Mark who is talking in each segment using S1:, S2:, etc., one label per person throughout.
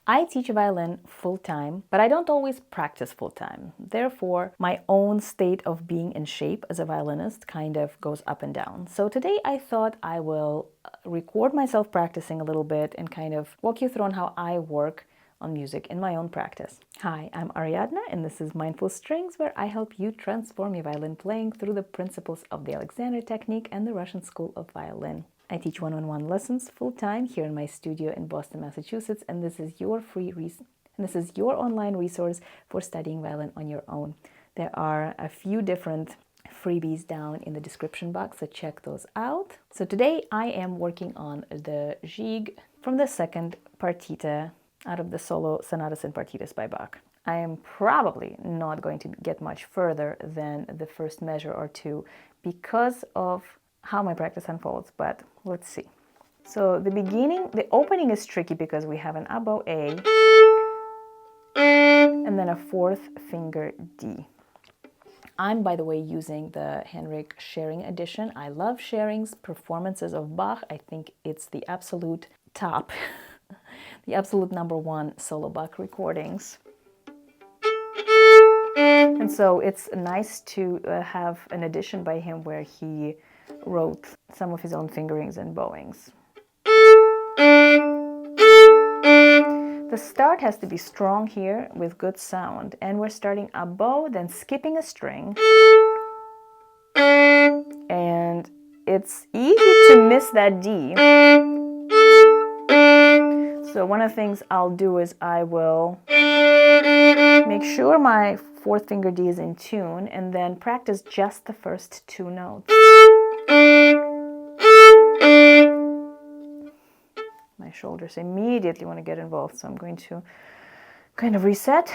S1: I teach violin full-time, but I don't always practice full-time. Therefore, my own state of being in shape as a violinist kind of goes up and down. So today I thought I will record myself practicing a little bit and kind of walk you through on how I work on music in my own practice. Hi, I'm Ariadna, and this is Mindful Strings, where I help you transform your violin playing through the principles of the Alexander technique and the Russian School of Violin. I teach one-on-one lessons full-time here in my studio in Boston, Massachusetts, and this is your online resource for studying violin on your own. There are a few different freebies down in the description box, so check those out. So today I am working on the Gigue from the second partita out of the solo sonatas and partitas by Bach. I am probably not going to get much further than the first measure or two because of how my practice unfolds, but let's see. So the opening is tricky because we have an oboe A and then a fourth finger D. I'm, by the way, using the Henrik Schering edition. I love Schering's performances of Bach. I think it's the absolute top, the absolute #1 solo Bach recordings. And so it's nice to have an edition by him where he wrote some of his own fingerings and bowings. The start has to be strong here with good sound, and we're starting a bow, then skipping a string, and it's easy to miss that D. So one of the things I'll do is I will make sure my fourth finger D is in tune and then practice just the first two notes. My shoulders immediately want to get involved, so I'm going to kind of reset.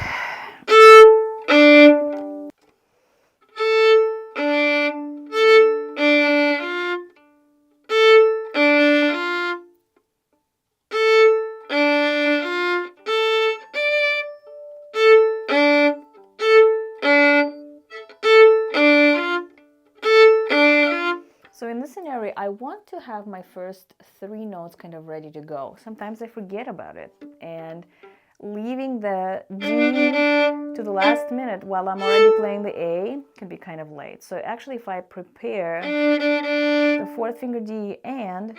S1: So in this scenario, I want to have my first three notes kind of ready to go. Sometimes I forget about it, and leaving the D to the last minute while I'm already playing the A can be kind of late. So actually, if I prepare the fourth finger D and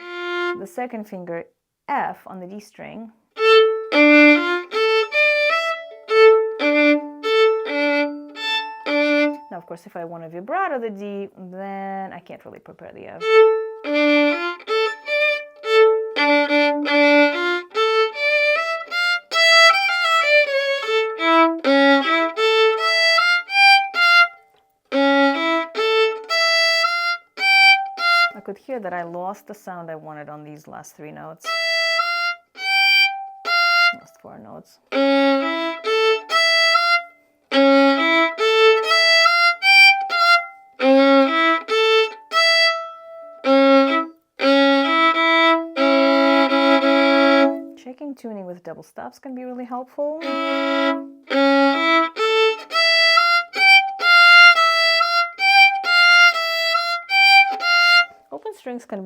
S1: the second finger F on the D string, now, of course, if I want to vibrato the D, then I can't really prepare the F. I could hear that I lost the sound I wanted on these last three notes. Last four notes. Checking tuning with double stops can be really helpful. Open strings can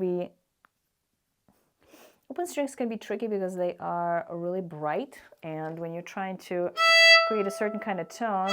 S1: be tricky because they are really bright, and when you're trying to create a certain kind of tone,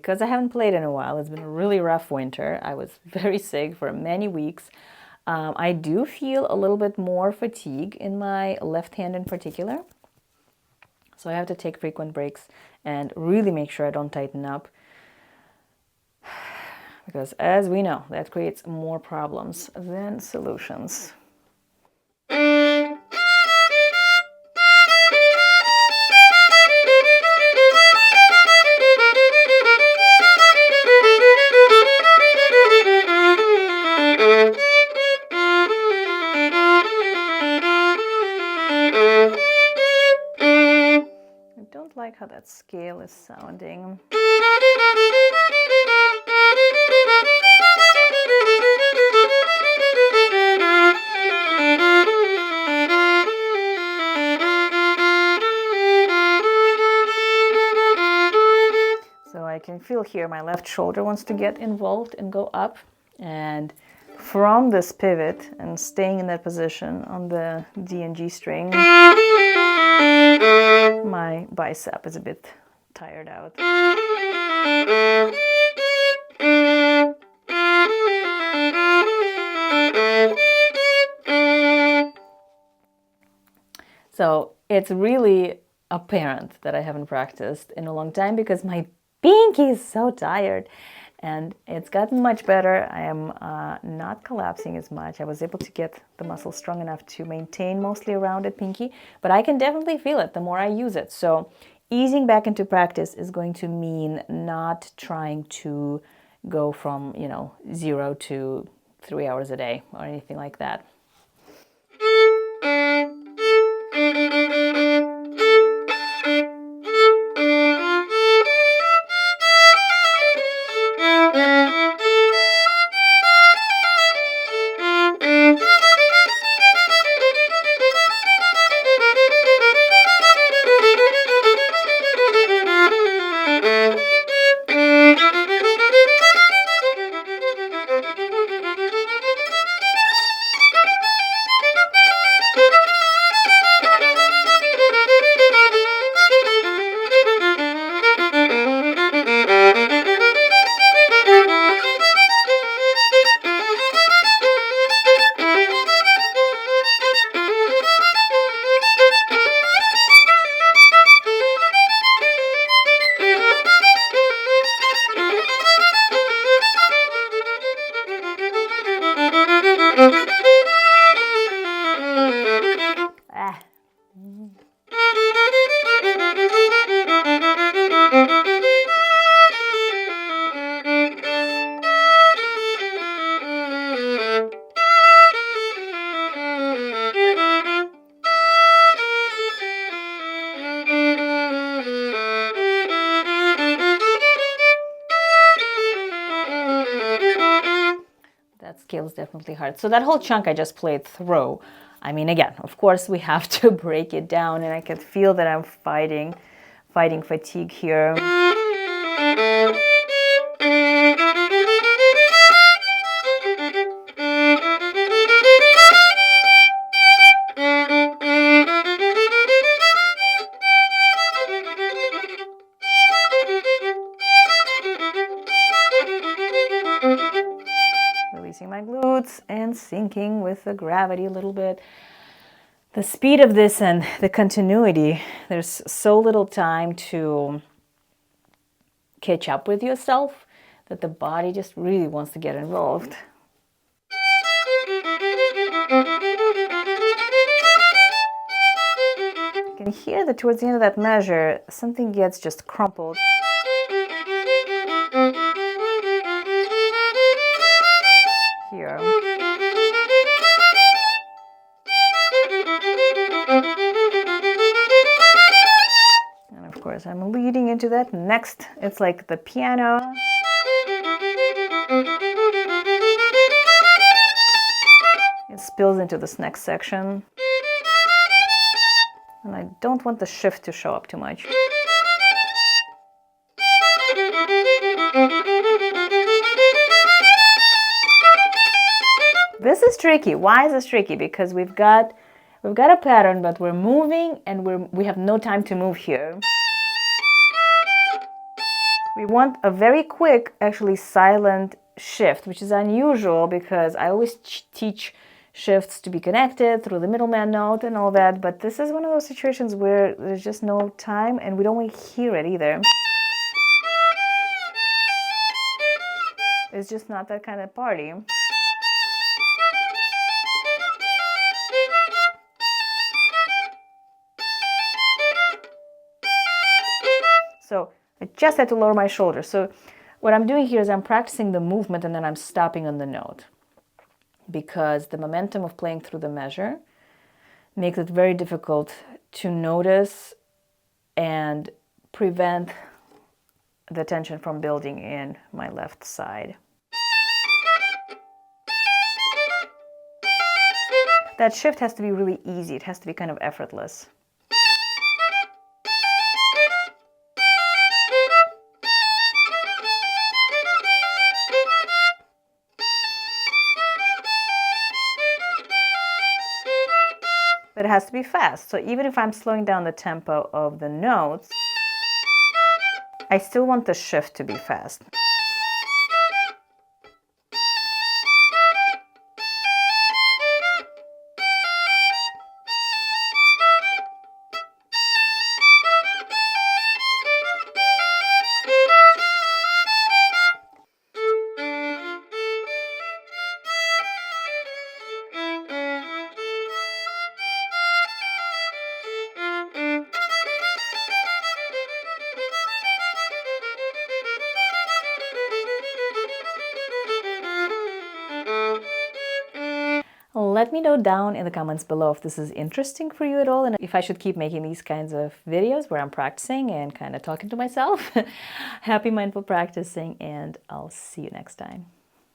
S1: because I haven't played in a while. It's been a really rough winter. I was very sick for many weeks. I do feel a little bit more fatigue in my left hand in particular. So I have to take frequent breaks and really make sure I don't tighten up. Because as we know, that creates more problems than solutions. Like how that scale is sounding. So I can feel here my left shoulder wants to get involved and go up, and from this pivot and staying in that position on the D and G string, my bicep is a bit tired out. So it's really apparent that I haven't practiced in a long time because my pinky is so tired, and it's gotten much better. I am not collapsing as much. I was able to get the muscle strong enough to maintain mostly a rounded pinky, but I can definitely feel it the more I use it. So easing back into practice is going to mean not trying to go from, 0 to 3 hours a day or anything like that. That scale is definitely hard. So that whole chunk I just played through, I mean, again, of course we have to break it down, and I can feel that I'm fighting fatigue here. Releasing my glutes and syncing with the gravity a little bit. The speed of this and the continuity, there's so little time to catch up with yourself that the body just really wants to get involved. You can hear that towards the end of that measure, something gets just crumpled. Here. And of course I'm leading into that next. It's like the piano. It spills into this next section. And I don't want the shift to show up too much. This is tricky. Why is this tricky? Because we've got a pattern, but we're moving and we have no time to move here. We want a very quick, actually silent shift, which is unusual because I always teach shifts to be connected through the middleman note and all that, but this is one of those situations where there's just no time and we don't want to hear it either. It's just not that kind of party. So I just had to lower my shoulders. So what I'm doing here is I'm practicing the movement and then I'm stopping on the note, because the momentum of playing through the measure makes it very difficult to notice and prevent the tension from building in my left side. That shift has to be really easy. It has to be kind of effortless. But it has to be fast. So even if I'm slowing down the tempo of the notes, I still want the shift to be fast. Let me know down in the comments below if this is interesting for you at all and if I should keep making these kinds of videos where I'm practicing and kind of talking to myself. Happy mindful practicing, and I'll see you next time.